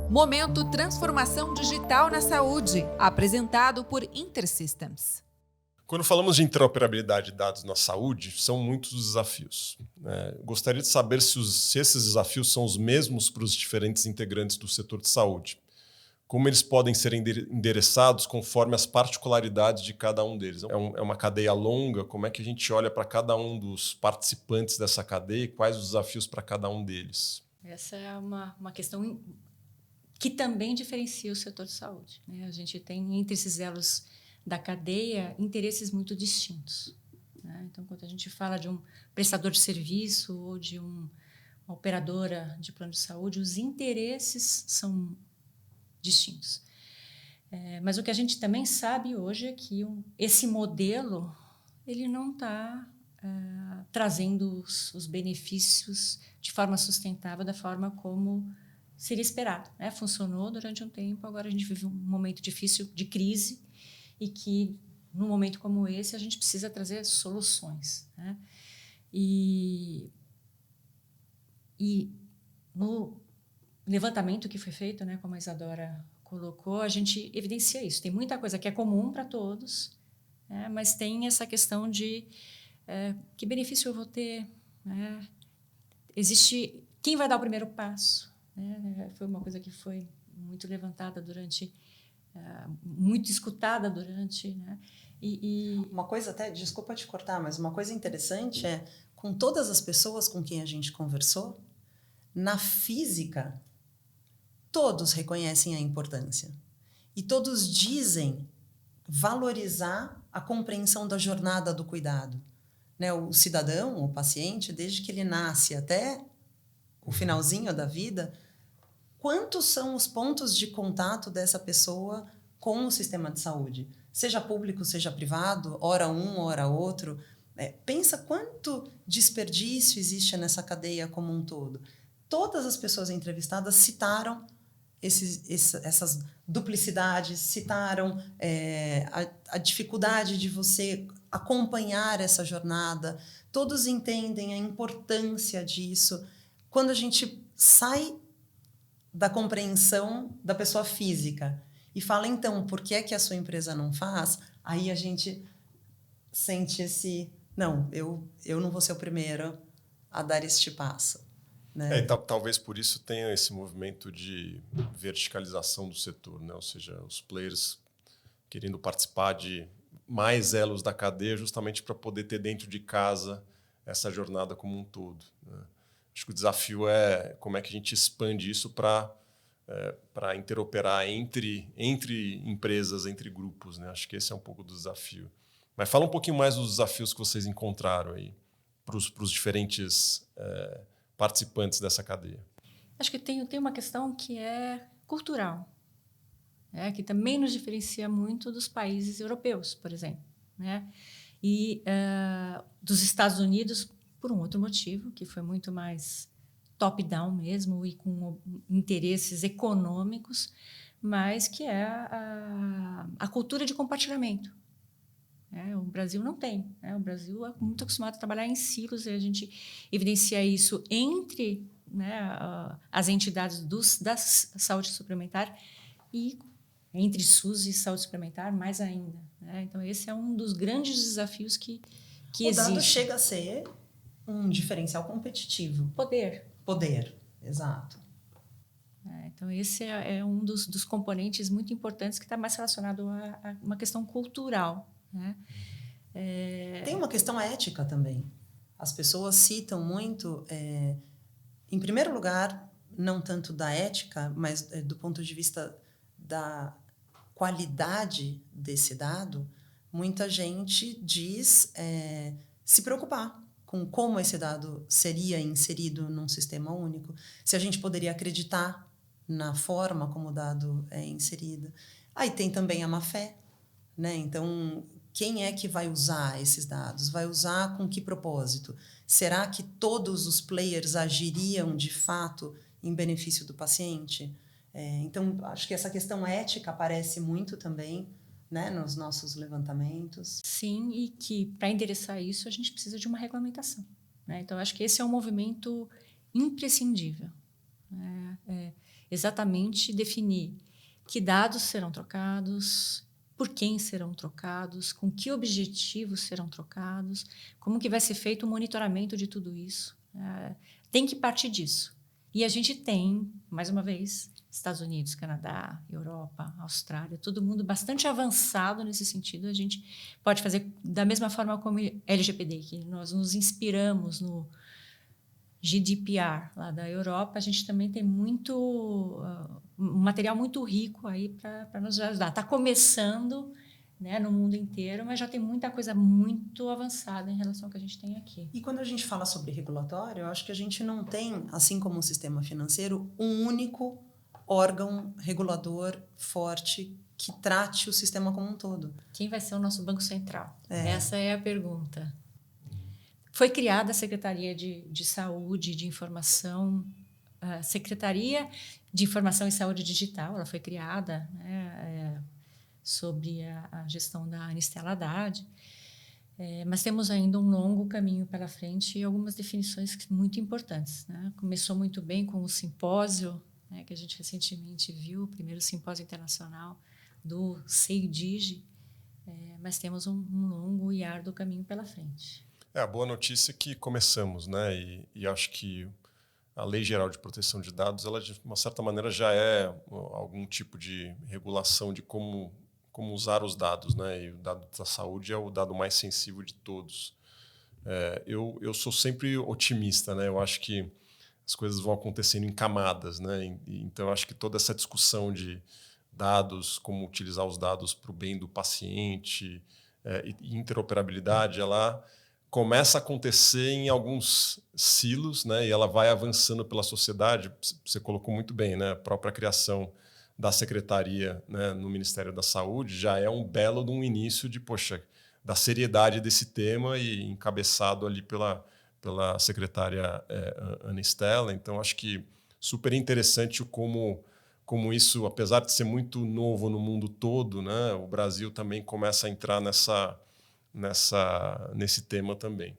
Momento Transformação Digital na Saúde, apresentado por InterSystems. Quando falamos de interoperabilidade de dados na saúde, são muitos os desafios. Gostaria de saber se esses desafios são os mesmos para os diferentes integrantes do setor de saúde. Como eles podem ser endereçados conforme as particularidades de cada um deles. É uma cadeia longa, como é que a gente olha para cada um dos participantes dessa cadeia e quais os desafios para cada um deles? Essa é uma questão que também diferencia o setor de saúde, né? A gente tem entre esses elos da cadeia interesses muito distintos, né? Então, quando a gente fala de um prestador de serviço ou de uma operadora de plano de saúde, os interesses são distintos. Mas o que a gente também sabe hoje é que esse modelo ele não está trazendo os benefícios de forma sustentável da forma como seria esperado, né? Funcionou durante um tempo, agora a gente vive um momento difícil de crise e que, num momento como esse, a gente precisa trazer soluções, né? E no levantamento que foi feito, né, como a Isadora colocou, a gente evidencia isso. Tem muita coisa que é comum para todos, né, mas tem essa questão de que benefício eu vou ter, né? Existe quem vai dar o primeiro passo, né? Foi uma coisa que foi muito levantada durante, muito escutada durante, né? Uma coisa até, desculpa te cortar, mas uma coisa interessante é, com todas as pessoas com quem a gente conversou, na física, todos reconhecem a importância. E todos dizem valorizar a compreensão da jornada do cuidado. Né? O cidadão, o paciente, desde que ele nasce até o finalzinho da vida, quantos são os pontos de contato dessa pessoa com o sistema de saúde? Seja público, seja privado, hora um, hora outro. Pensa quanto desperdício existe nessa cadeia como um todo. Todas as pessoas entrevistadas citaram essas duplicidades, citaram a dificuldade de você acompanhar essa jornada. Todos entendem a importância disso. Quando a gente sai da compreensão da pessoa física e fala, então, por que é que a sua empresa não faz? Aí a gente sente não, eu não vou ser o primeiro a dar este passo. Né? Talvez por isso tenha esse movimento de verticalização do setor, né? Ou seja, os players querendo participar de mais elos da cadeia justamente para poder ter dentro de casa essa jornada como um todo, né? Acho que o desafio é como é que a gente expande isso para interoperar entre empresas, entre grupos, né? Acho que esse é um pouco do desafio. Mas fala um pouquinho mais dos desafios que vocês encontraram aí para os diferentes participantes dessa cadeia. Acho que tem uma questão que é cultural, né, que também nos diferencia muito dos países europeus, por exemplo, né, e dos Estados Unidos por um outro motivo, que foi muito mais top-down mesmo e com interesses econômicos, mas que é a cultura de compartilhamento. O Brasil não tem, né? O Brasil é muito acostumado a trabalhar em silos e a gente evidencia isso entre, né, as entidades da saúde suplementar e entre SUS e saúde suplementar mais ainda, né? Então, esse é um dos grandes desafios que existe. O dado chega a ser um diferencial competitivo. Poder, exato. Então, esse é um dos componentes muito importantes que está mais relacionado a uma questão cultural, né? Tem uma questão ética também. As pessoas citam muito, em primeiro lugar, não tanto da ética, mas do ponto de vista da qualidade desse dado, muita gente diz se preocupar com como esse dado seria inserido num sistema único, se a gente poderia acreditar na forma como o dado é inserido. Aí tem também a má-fé, né? Então, quem é que vai usar esses dados? Vai usar com que propósito? Será que todos os players agiriam, de fato, em benefício do paciente? Então, acho que essa questão ética aparece muito também, né, nos nossos levantamentos. Sim, e que, para endereçar isso, a gente precisa de uma regulamentação, né? Então, acho que esse é um movimento imprescindível, né? exatamente definir que dados serão trocados, por quem serão trocados, com que objetivos serão trocados, como que vai ser feito o monitoramento de tudo isso. Tem que partir disso. E a gente tem, mais uma vez, Estados Unidos, Canadá, Europa, Austrália, todo mundo bastante avançado nesse sentido. A gente pode fazer da mesma forma como LGPD, que nós nos inspiramos no GDPR lá da Europa. A gente também tem um material muito rico aí para nos ajudar. Está começando, né, no mundo inteiro, mas já tem muita coisa muito avançada em relação ao que a gente tem aqui. E quando a gente fala sobre regulatório, eu acho que a gente não tem, assim como o sistema financeiro, um único órgão regulador forte que trate o sistema como um todo. Quem vai ser o nosso Banco Central? Essa é a pergunta. Foi criada a Secretaria de Saúde, de Informação, a Secretaria de Informação e Saúde Digital, ela foi criada, né, sobre a gestão da Anistela Haddad, mas temos ainda um longo caminho pela frente e algumas definições muito importantes, né? Começou muito bem com o simpósio, né, que a gente recentemente viu, o primeiro simpósio internacional do SEIDIG, mas temos um longo e árduo caminho pela frente. A boa notícia é que começamos, né? E acho que a Lei Geral de Proteção de Dados, ela de uma certa maneira já é algum tipo de regulação de como usar os dados, né? E o dado da saúde é o dado mais sensível de todos. Eu sou sempre otimista, né? Eu acho que as coisas vão acontecendo em camadas, né? Então, eu acho que toda essa discussão de dados, como utilizar os dados para o bem do paciente, e interoperabilidade, ela começa a acontecer em alguns silos, né? E ela vai avançando pela sociedade. Você colocou muito bem, né? A própria criação da secretaria, né, no Ministério da Saúde já é um belo de um início da seriedade desse tema e encabeçado ali pela secretária Anistela. Então, acho que super interessante como isso, apesar de ser muito novo no mundo todo, né, o Brasil também começa a entrar nesse tema também.